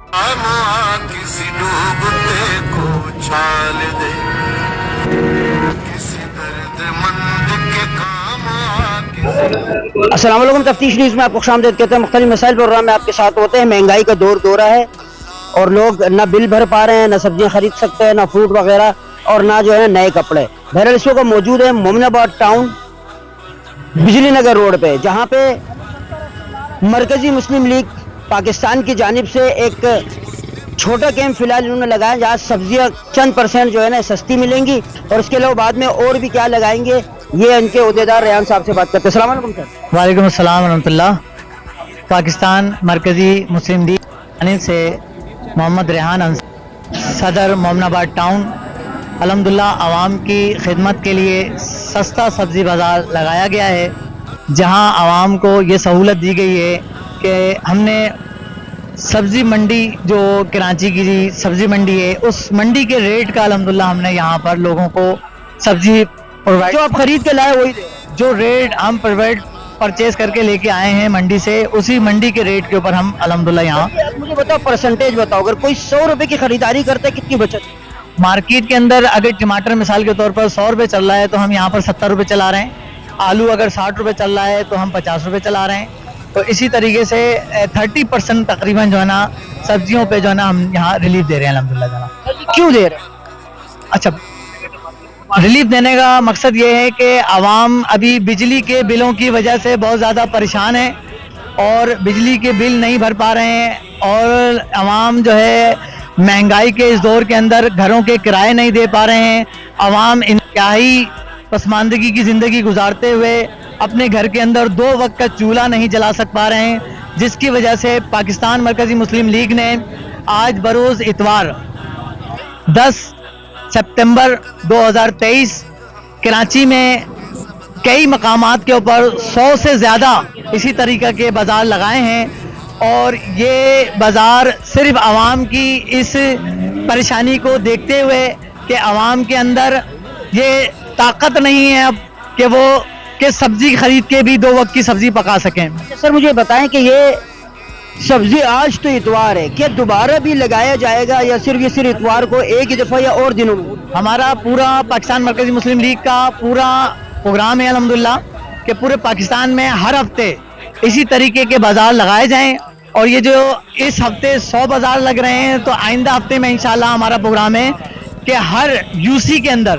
کسی ڈوبتے کو چھال دے کسی درد مند کے کام السلام علیکم، تفتیش نیوز میں آپ کو خوشامدید کہتے ہیں۔ مختلف مسائل پروگرام میں آپ کے ساتھ ہوتے ہیں۔ مہنگائی کا دورہ ہے اور لوگ نہ بل بھر پا رہے ہیں، نہ سبزیاں خرید سکتے ہیں، نہ فروٹ وغیرہ، اور نہ جو ہے نئے کپڑے۔ بہرحال اس وقت موجود ہے مومن آباد ٹاؤن بجلی نگر روڈ پہ، جہاں پہ مرکزی مسلم لیگ پاکستان کی جانب سے ایک چھوٹا کیمپ فی الحال انہوں نے لگایا، جہاں سبزیاں چند % جو ہے نا سستی ملیں گی، اور اس کے علاوہ بعد میں اور بھی کیا لگائیں گے، یہ ان کے عہدیدار ریحان صاحب سے بات کرتے ہیں۔ السلام علیکم سر۔ وعلیکم السلام ورحمۃ اللہ۔ پاکستان مرکزی مسلم لیگ جانب سے محمد ریحان صدر مومن آباد ٹاؤن الحمدللہ عوام کی خدمت کے لیے سستا سبزی بازار لگایا گیا ہے، جہاں عوام کو یہ سہولت دی گئی ہے کہ ہم نے سبزی منڈی جو کراچی کی سبزی منڈی ہے، اس منڈی کے ریٹ کا الحمدللہ ہم نے یہاں پر لوگوں کو سبزی پرووائڈ، جو آپ خرید کے لائے وہی جو ریٹ ہم پرچیز کر کے لے کے آئے ہیں منڈی سے، اسی منڈی کے ریٹ کے اوپر ہم الحمدللہ یہاں۔ مجھے بتاؤ پرسنٹیج بتاؤ، اگر کوئی 100 روپے کی خریداری کرتا ہے کتنی بچت؟ مارکیٹ کے اندر اگر ٹماٹر مثال کے طور پر 100 روپے چل رہا ہے تو ہم یہاں پر 70 روپے چلا رہے ہیں، آلو اگر 60 روپے چل رہا ہے تو ہم 50 روپے چلا رہے ہیں، تو اسی طریقے سے 30% تقریباً جو ہے نا سبزیوں پہ جو ہے نا ہم یہاں ریلیف دے رہے ہیں الحمدللہ جناب۔ کیوں دے رہے ہیں؟ اچھا، ریلیف دینے کا مقصد یہ ہے کہ عوام ابھی بجلی کے بلوں کی وجہ سے بہت زیادہ پریشان ہے اور بجلی کے بل نہیں بھر پا رہے ہیں، اور عوام جو ہے مہنگائی کے اس دور کے اندر گھروں کے کرائے نہیں دے پا رہے ہیں۔ عوام انتہائی پسماندگی کی زندگی گزارتے ہوئے اپنے گھر کے اندر 2 وقت کا چولہا نہیں جلا سک پا رہے ہیں، جس کی وجہ سے پاکستان مرکزی مسلم لیگ نے آج بروز اتوار 10 ستمبر 2023 کراچی میں کئی مقامات کے اوپر 100 سے زیادہ اسی طریقے کے بازار لگائے ہیں، اور یہ بازار صرف عوام کی اس پریشانی کو دیکھتے ہوئے کہ عوام کے اندر یہ طاقت نہیں ہے اب کہ وہ سبزی خرید کے بھی 2 وقت کی سبزی پکا سکیں۔ سر مجھے بتائیں کہ یہ سبزی آج تو اتوار ہے، کیا دوبارہ بھی لگایا جائے گا یا صرف اتوار کو ایک ہی دفعہ یا اور دنوں میں؟ ہمارا پورا پاکستان مرکزی مسلم لیگ کا پورا پروگرام ہے الحمدللہ کہ پورے پاکستان میں ہر ہفتے اسی طریقے کے بازار لگائے جائیں، اور یہ جو اس ہفتے 100 بازار لگ رہے ہیں تو آئندہ ہفتے میں انشاءاللہ ہمارا پروگرام ہے کہ ہر UC کے اندر،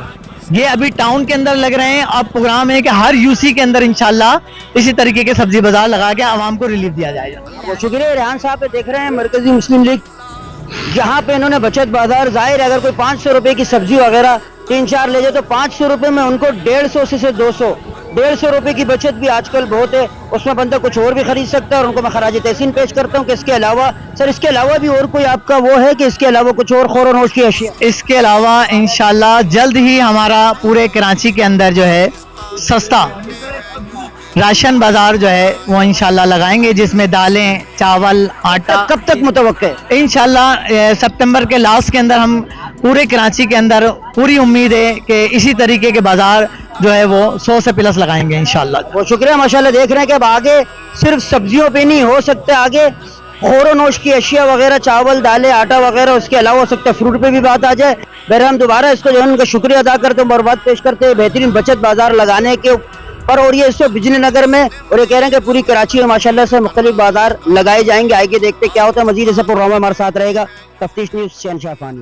یہ ابھی ٹاؤن کے اندر لگ رہے ہیں، اب پروگرام ہے کہ ہر UC کے اندر انشاءاللہ اسی طریقے کے سبزی بازار لگا کے عوام کو ریلیف دیا جائے گا۔ بہت شکریہ ریحان صاحب۔ دیکھ رہے ہیں مرکزی مسلم لیگ جہاں پہ انہوں نے بچت بازار، ظاہر ہے اگر کوئی 500 روپے کی سبزی وغیرہ 3-4 لے جائے تو 500 روپے میں ان کو 150 سے 200 روپے کی بچت بھی آج کل بہت ہے، اس میں بندہ کچھ اور بھی خرید سکتا ہے، اور ان کو میں خراج تحسین پیش کرتا ہوں کہ اس کے علاوہ سر، اس کے علاوہ بھی اور کوئی آپ کا وہ ہے کہ اس کے علاوہ کچھ اور خور و نوش کی اشیاء؟ اس کے علاوہ انشاءاللہ جلد ہی ہمارا پورے کراچی کے اندر جو ہے سستا راشن بازار جو ہے وہ انشاءاللہ لگائیں گے، جس میں دالیں، چاول، آٹا۔ کب تک متوقع ہے؟ انشاءاللہ ستمبر کے لاسٹ کے اندر ہم پورے کراچی کے اندر پوری امید ہے کہ اسی طریقے کے بازار جو ہے وہ 100 سے پلس لگائیں گے انشاءاللہ۔ بہت شکریہ۔ ماشاءاللہ دیکھ رہے ہیں کہ اب آگے صرف سبزیوں پہ نہیں ہو سکتے، آگے خور و نوش کی اشیاء وغیرہ، چاول، دالیں، آٹا وغیرہ، اس کے علاوہ ہو سکتا ہے فروٹ پہ بھی بات آ جائے۔ بہرحال ہم دوبارہ اس کو جو ہے ان کا شکریہ ادا کرتے ہیں، مبارکباد پیش کرتے ہیں بہترین بچت بازار لگانے کے پر، اور یہ اس وقت بجلی نگر میں، اور یہ کہہ رہے ہیں کہ پوری کراچی میں ماشاءاللہ سے مختلف بازار لگائے جائیں گے۔ آئیے دیکھتے کیا ہوتا ہے، مزید ایسا پروگرام ہمارے ساتھ رہے گا۔ تفتیش نیوز، شہنشاہ فانی۔